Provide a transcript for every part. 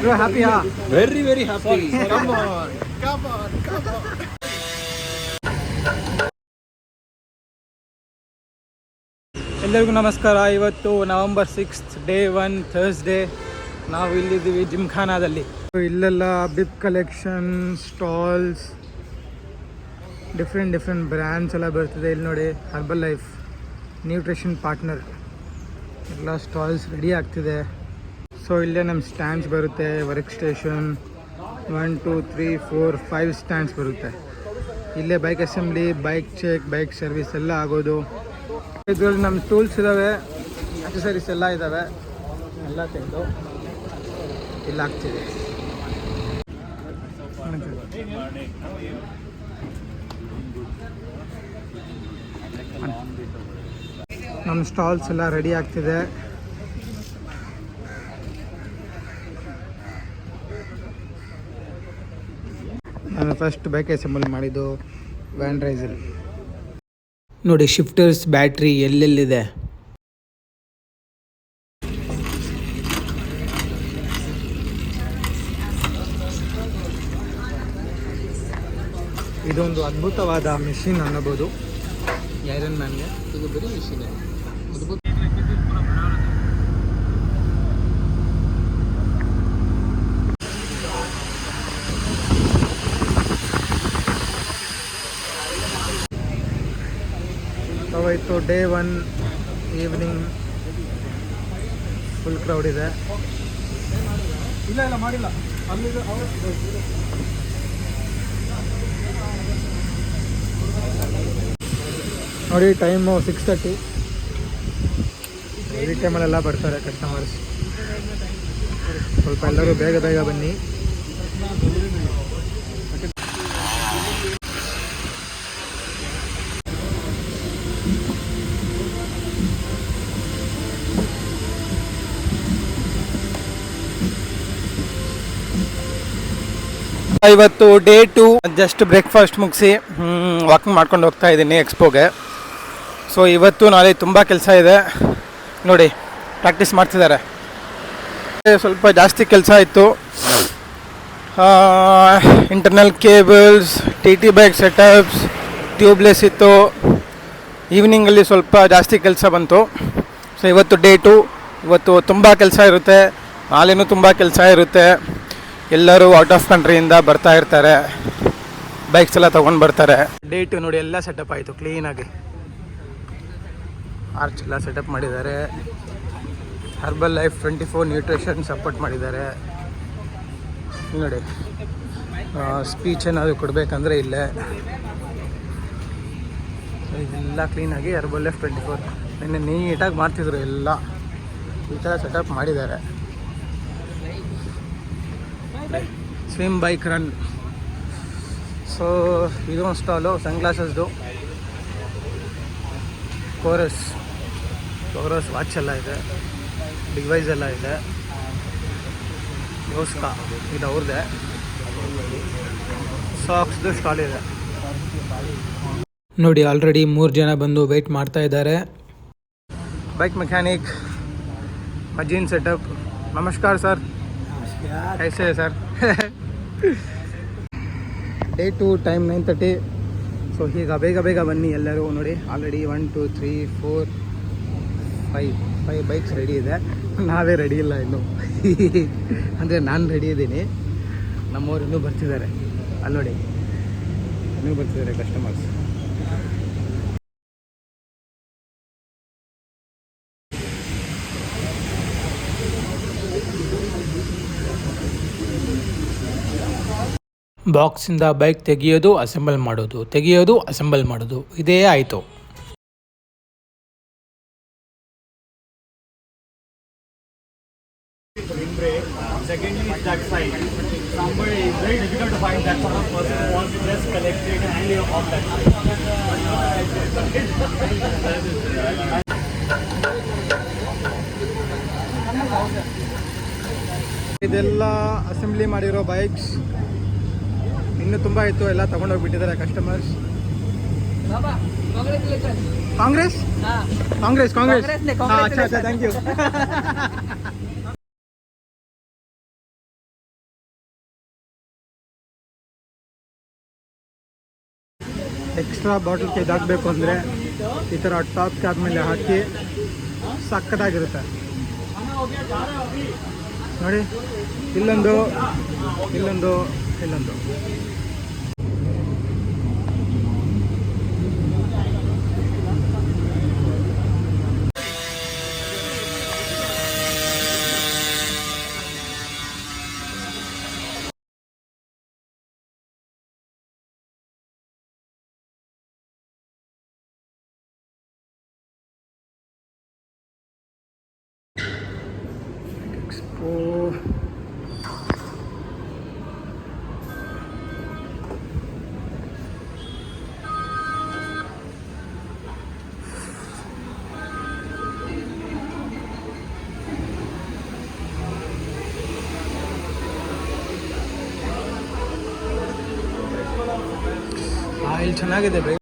You're happy, huh? Very, very happy. Come on. ಎಲ್ಲರಿಗೂ ನಮಸ್ಕಾರ. ಇವತ್ತು ನವೆಂಬರ್ 6th ಡೇ 1 ಥರ್ಸ್ಡೇ. ನಾವು ಇಲ್ಲಿದ್ದೀವಿ ಜಿಮ್ಖಾನಾದಲ್ಲಿ. ಇಲ್ಲೆಲ್ಲ bib collection stalls, different brands ಎಲ್ಲ ಬರ್ತದೆ. ಇಲ್ಲಿ ನೋಡಿ, ಹರ್ಬಲ್ ಲೈಫ್, ನ್ಯೂಟ್ರಿಷನ್ ಪಾರ್ಟ್ನರ್ ಎಲ್ಲ ಸ್ಟಾಲ್ಸ್ ರೆಡಿ ಆಗ್ತಿದೆ. ಸೊ ಇಲ್ಲೇ ನಮ್ಮ ಸ್ಟ್ಯಾಂಡ್ಸ್ ಬರುತ್ತೆ, ವರ್ಕ್ ಸ್ಟೇಷನ್ 1 2 3 4 5 ಸ್ಟ್ಯಾಂಡ್ಸ್ ಬರುತ್ತೆ. ಇಲ್ಲೇ bike assembly, bike check, bike service ಎಲ್ಲ ಆಗೋದು. ಇದರಲ್ಲಿ ನಮ್ಮ ಟೂಲ್ಸ್ ಇದ್ದಾವೆ, ಅಕ್ಸೆಸರೀಸ್ ಎಲ್ಲ ಇದ್ದಾವೆ. ಎಲ್ಲ ತೆಗೆದು ಇಲ್ಲಿ ಹಾಕ್ತೀವಿ. ನಮ್ಮ ಸ್ಟಾಲ್ಸ್ ಎಲ್ಲ ರೆಡಿ ಆಗ್ತಿದೆ. ನಾನು ಫಸ್ಟ್ ಬೈಕ್ ಅಸೆಂಬಲ್ ಮಾಡಿದ್ದು ವ್ಯಾನ್ ರೈಸಲ್. ನೋಡಿ, ಶಿಫ್ಟರ್ಸ್ ಬ್ಯಾಟ್ರಿ ಎಲ್ಲೆಲ್ಲಿದೆ. ಇದೊಂದು ಅದ್ಭುತವಾದ ಮಿಷಿನ್ ಅನ್ನಬಹುದು. ಐರನ್ ಮ್ಯಾನ್ಗೆ ಇದು ಬರೀ ಮಿಷಿನ್. ಆಯಿತು, ಡೇ 1 ಈವ್ನಿಂಗ್ ಫುಲ್ ಕ್ರೌಡ್ ಇದೆ. ಇಲ್ಲ ಮಾಡಿಲ್ಲ. ನೋಡಿ, ಟೈಮು 6:30. ಈ ಟೈಮಲ್ಲೆಲ್ಲ ಬರ್ತಾರೆ ಕಸ್ಟಮರ್ಸ್. ಸ್ವಲ್ಪ ಎಲ್ಲರೂ ಬೇಗ ಬನ್ನಿ. ಇವತ್ತು ಡೇ 2. ಜಸ್ಟ್ ಬ್ರೇಕ್ಫಾಸ್ಟ್ ಮುಗಿಸಿ ವಾಕಿಂಗ್ ಮಾಡ್ಕೊಂಡು ಹೋಗ್ತಾ ಇದ್ದೀನಿ ಎಕ್ಸ್ಪೋಗೆ. ಸೊ ಇವತ್ತು ನಾಳೆ ತುಂಬ ಕೆಲಸ ಇದೆ. ನೋಡಿ, ಪ್ರಾಕ್ಟೀಸ್ ಮಾಡ್ತಿದ್ದಾರೆ. ಸ್ವಲ್ಪ ಜಾಸ್ತಿ ಕೆಲಸ ಇತ್ತು. Internal cables, T bike setups, tubeless ಇತ್ತು. ಈವ್ನಿಂಗಲ್ಲಿ ಸ್ವಲ್ಪ ಜಾಸ್ತಿ ಕೆಲಸ ಬಂತು. ಸೊ ಇವತ್ತು ಡೇ 2. ಇವತ್ತು ತುಂಬ ಕೆಲಸ ಇರುತ್ತೆ. ನಾಳೆನೂ ತುಂಬ ಕೆಲಸ ಇರುತ್ತೆ. ಎಲ್ಲರೂ ಔಟ್ ಆಫ್ ಕಂಟ್ರಿಯಿಂದ ಬರ್ತಾ ಇರ್ತಾರೆ. ಬೈಕ್ಸ್ ಎಲ್ಲ ತೊಗೊಂಡು ಬರ್ತಾರೆ. ಡೇ 2 ನೋಡಿ, ಎಲ್ಲ ಸೆಟಪ್ ಆಯಿತು ಕ್ಲೀನಾಗಿ. ಆರ್ಚ್ ಎಲ್ಲ ಸೆಟಪ್ ಮಾಡಿದ್ದಾರೆ. ಹರ್ಬಲ್ ಲೈಫ್ 24 ನ್ಯೂಟ್ರಿಷನ್ ಸಪೋರ್ಟ್ ಮಾಡಿದ್ದಾರೆ. ನೋಡಿ, ಸ್ಪೀಚ್ ಏನಾದರೂ ಕೊಡಬೇಕಂದ್ರೆ ಇಲ್ಲೇ ಇದೆಲ್ಲ ಕ್ಲೀನಾಗಿ ಹರ್ಬಲ್ ಲೈಫ್ 24 ನಿನ್ನೆ ನೀಟಾಗಿ ಮಾಡ್ತಿದ್ರು. ಎಲ್ಲ ಈ ಥರ ಸೆಟಪ್ ಮಾಡಿದ್ದಾರೆ. Swim, bike, run. ಸೊ ಇದೊಂದು ಸ್ಟಾಲು ಸನ್ಗ್ಲಾಸಸ್ದು. ಕೋರಸ್ ವಾಚ್ ಎಲ್ಲ ಇದೆ, ಡಿವೈಸ್ ಎಲ್ಲ ಇದೆ. ಯೋಸ್ಕಾ ಇದು ಅವ್ರದ್ದೇ. ಸಾಕ್ಸ್ದು ಸ್ಟಾಲ್ ಇದೆ. ನೋಡಿ, ಆಲ್ರೆಡಿ 3 ಜನ ಬಂದು ವೆಯ್ಟ್ ಮಾಡ್ತಾ ಇದ್ದಾರೆ. Bike mechanic, machine setup. ನಮಸ್ಕಾರ ಸರ್. कैसे है सर? Day 2 time 9:30. ಸೊ ಈಗ ಬೇಗ ಬನ್ನಿ ಎಲ್ಲರೂ. ನೋಡಿ, ಆಲ್ರೆಡಿ 1 2 3 4 5 ಬೈಕ್ಸ್ ರೆಡಿ ಇದೆ. ನಾವೇ ರೆಡಿ ಇಲ್ಲ ಇನ್ನು. ಅಂದರೆ ನಾನು ರೆಡಿ ಇದ್ದೀನಿ, ನಮ್ಮವ್ರು ಇನ್ನೂ ಬರ್ತಿದ್ದಾರೆ. ಅಲ್ಲಿ ನೋಡಿ, ಇನ್ನೂ ಬರ್ತಿದ್ದಾರೆ ಕಸ್ಟಮರ್ಸ್. ಬಾಕ್ಸಿಂದ ಬೈಕ್ ತೆಗೆಯೋದು, ಅಸೆಂಬಲ್ ಮಾಡೋದು, ಇದೇ ಆಯಿತು. ಇದೆಲ್ಲ ಅಸೆಂಬ್ಲಿ ಮಾಡಿರೋ ಬೈಕ್ಸ್. ಇನ್ನೂ ತುಂಬ ಇತ್ತು, ಎಲ್ಲ ತಗೊಂಡೋಗ್ಬಿಟ್ಟಿದ್ದಾರೆ ಕಸ್ಟಮರ್ಸ್. ಕಾಂಗ್ರೆಸ್ अच्छा थैंक यू ಎಕ್ಸ್ಟ್ರಾ ಬಾಟಲ್ ಇದಾಗಬೇಕು ಅಂದರೆ ಈ ಥರ ಟಾಪ್ ಕ್ಯಾಪ್ ಮೇಲೆ ಹಾಕಿ ಸಕ್ಕತ್ತಾಗಿರುತ್ತೆ ನೋಡಿ. ಇಲ್ಲೊಂದು ಇಲ್ಲೊಂದು ಇಲ್ಲೊಂದು. ಎಕ್ಸ್ಪೋ ಇಲ್ಲಿ ಚೆನ್ನಾಗಿದೆ ಬೈ.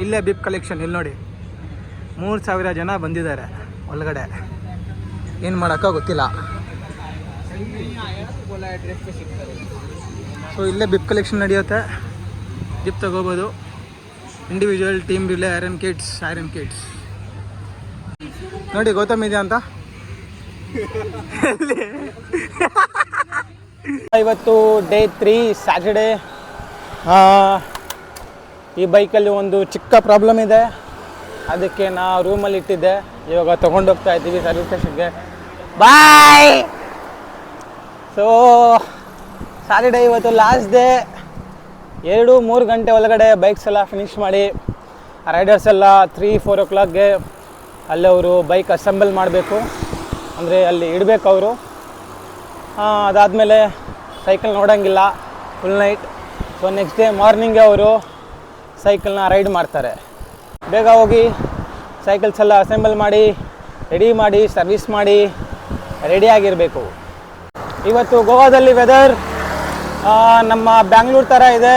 ಇಲ್ಲೇ ಬಿಪ್ ಕಲೆಕ್ಷನ್. ಇಲ್ಲಿ ನೋಡಿ 3000 ಜನ ಬಂದಿದ್ದಾರೆ ಒಳಗಡೆ. ಏನು ಮಾಡೋಕ್ಕೋ ಗೊತ್ತಿಲ್ಲ. ಸೊ ಇಲ್ಲೇ ಬಿಪ್ ಕಲೆಕ್ಷನ್ ನಡೆಯುತ್ತೆ. ಬಿಪ್ ತಗೋಬೋದು. Individual, team relay, iron kits ನೋಡಿ. ಗೌತಮ್ ಇದೆ ಅಂತ. ಇವತ್ತು ಡೇ 3 ಸ್ಯಾಟರ್ಡೇ. ಈ ಬೈಕಲ್ಲಿ ಒಂದು ಚಿಕ್ಕ ಪ್ರಾಬ್ಲಮ್ ಇದೆ, ಅದಕ್ಕೆ ನಾ ರೂಮಲ್ಲಿ ಇಟ್ಟಿದ್ದೆ. ಇವಾಗ ತೊಗೊಂಡೋಗ್ತಾ ಇದ್ದೀವಿ ಸರ್ವಿಸ್ ಸ್ಟೇಷನ್ಗೆ. ಬಾಯ್. ಸೊ ಸ್ಯಾಟರ್ಡೇ ಇವತ್ತು ಲಾಸ್ಟ್ ಡೇ. 2-3 ಗಂಟೆ ಒಳಗಡೆ ಬೈಕ್ಸ್ ಎಲ್ಲ ಫಿನಿಷ್ ಮಾಡಿ ರೈಡರ್ಸ್ ಎಲ್ಲ 3-4 ಓ ಕ್ಲಾಕ್ಗೆ ಅಲ್ಲಿ ಅವರು ಬೈಕ್ ಅಸೆಂಬಲ್ ಮಾಡಬೇಕು, ಅಂದರೆ ಅಲ್ಲಿ ಇಡಬೇಕು ಅವರು. ಅದಾದಮೇಲೆ ಸೈಕಲ್ ನೋಡೋಂಗಿಲ್ಲ full night. So next day ಮಾರ್ನಿಂಗ್ಗೆ ಅವರು ಸೈಕಲ್ನ ರೈಡ್ ಮಾಡ್ತಾರೆ. ಬೇಗ ಹೋಗಿ ಸೈಕಲ್ಸ್ ಎಲ್ಲ ಅಸೆಂಬಲ್ ಮಾಡಿ ರೆಡಿ ಮಾಡಿ ಸರ್ವಿಸ್ ಮಾಡಿ ರೆಡಿಯಾಗಿರಬೇಕು. ಇವತ್ತು ಗೋವಾದಲ್ಲಿ ವೆದರ್ ನಮ್ಮ ಬ್ಯಾಂಗ್ಳೂರು ಥರ ಇದೆ.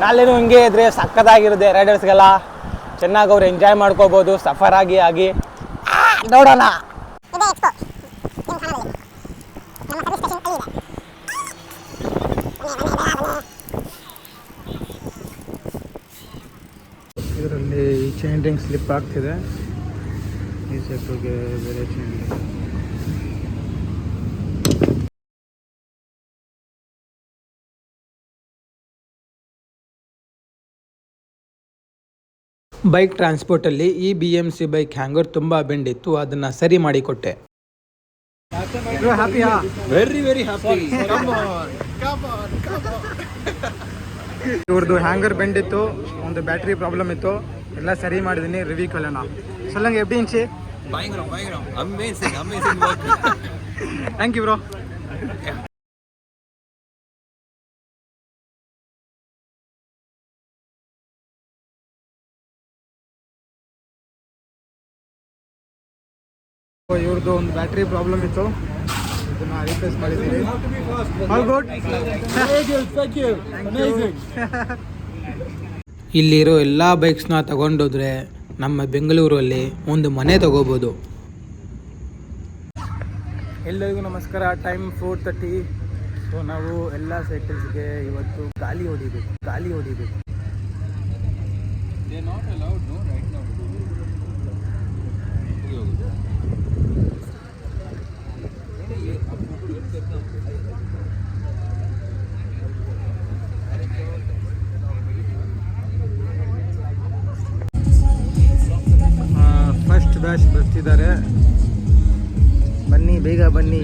ನಾಳೆನೂ ಹಿಂಗೆ ಇದ್ದರೆ ಸಕ್ಕತ್ತಾಗಿರುತ್ತೆ. ರೈಡರ್ಸ್ಗೆಲ್ಲ ಚೆನ್ನಾಗಿ ಅವ್ರು ಎಂಜಾಯ್ ಮಾಡ್ಕೋಬೋದು ಸಫರ್ ಆಗಿ ನೋಡೋಣ. ಇದರಲ್ಲಿ ಈ ಚೈನ್ ರಿಂಗ್ ಸ್ಲಿಪ್ ಆಗ್ತಿದೆ. ಈ ಸೈಕಲ್ಗೆ ಬೇರೆ ಚೈನ್ ರಿಂಗ್. ಬೈಕ್ ಟ್ರಾನ್ಸ್ಪೋರ್ಟಲ್ಲಿ ಈ BMC ಬೈಕ್ ಹ್ಯಾಂಗರ್ ತುಂಬ ಬೆಂಡಿತ್ತು, ಅದನ್ನು ಸರಿ ಮಾಡಿಕೊಟ್ಟೆ. ಹ್ಯಾಪಿಯಾ? Very, very happy. Come on. ಇವ್ರದ್ದು ಹ್ಯಾಂಗರ್ ಬೆಂಡಿತ್ತು, ಒಂದು ಬ್ಯಾಟ್ರಿ ಪ್ರಾಬ್ಲಮ್ ಇತ್ತು, ಎಲ್ಲ ಸರಿ ಮಾಡಿದ್ದೀನಿ. ರಿವ್ಯೂ ಕಲೋಣ ಸಲಂಗೆ ಎಫ್ಡಿ ಇಂಚಿ. பயங்கரம். Amazing work. Thank you bro. ಇವ್ರದ್ದು ಒಂದು ಬ್ಯಾಟ್ರಿ ಪ್ರಾಬ್ಲಮ್ ಇತ್ತು, ಇದನ್ನ ರಿಪ್ಲೇಸ್ ಮಾಡಿದ್ದೀವಿ. All good. Thank you. ಇಲ್ಲಿರೋ ಎಲ್ಲ ಬೈಕ್ಸ್ನ ತಗೊಂಡೋದ್ರೆ ನಮ್ಮ ಬೆಂಗಳೂರಲ್ಲಿ ಒಂದು ಮನೆ ತಗೋಬೋದು. ಎಲ್ಲರಿಗೂ ನಮಸ್ಕಾರ. ಟೈಮ್ 4:30. ಸೊ ನಾವು ಎಲ್ಲ ಸೈಕಲ್ಸ್ಗೆ ಇವತ್ತು ಗಾಲಿ ಹೊಡಿಬೇಕು. They're not allowed, no, right now. First batch ಬರ್ತಿದ್ದಾರೆ. ಬನ್ನಿ, ಬೇಗ ಬನ್ನಿ.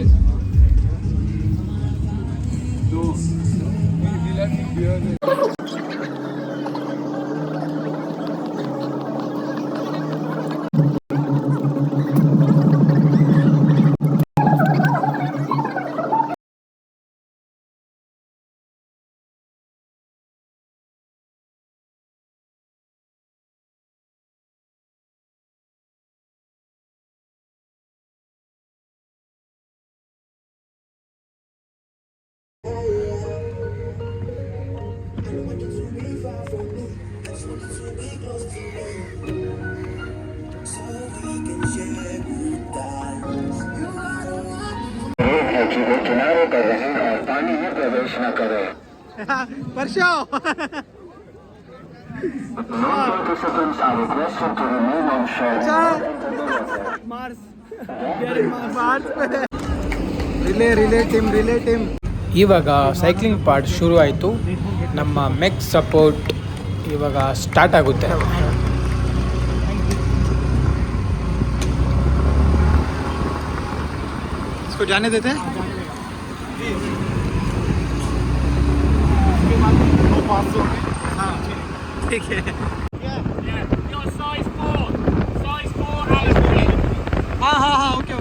किनारे पर रहें और पानी में प्रवेश न करें। Varsho! Non participants are requested to remain on shore. Mars. Relay team. ಇವಾಗ ಸೈಕ್ಲಿಂಗ್ ಪಾರ್ಟ್ ಶುರು ಆಯಿತು. ನಮ್ಮ ಮೆಕ್ ಸಪೋರ್ಟ್ ಇವಾಗ ಸ್ಟಾರ್ಟ್ ಆಗುತ್ತೆ. इसको जाने देते हैं. हाँ ठीक है. हाँ ओके.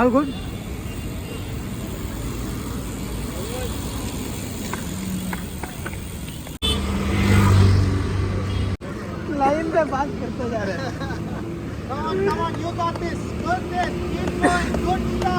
All good? लाइन पे बात करते जा रहे हैं. Come on, you got this. Good, keep going, good start.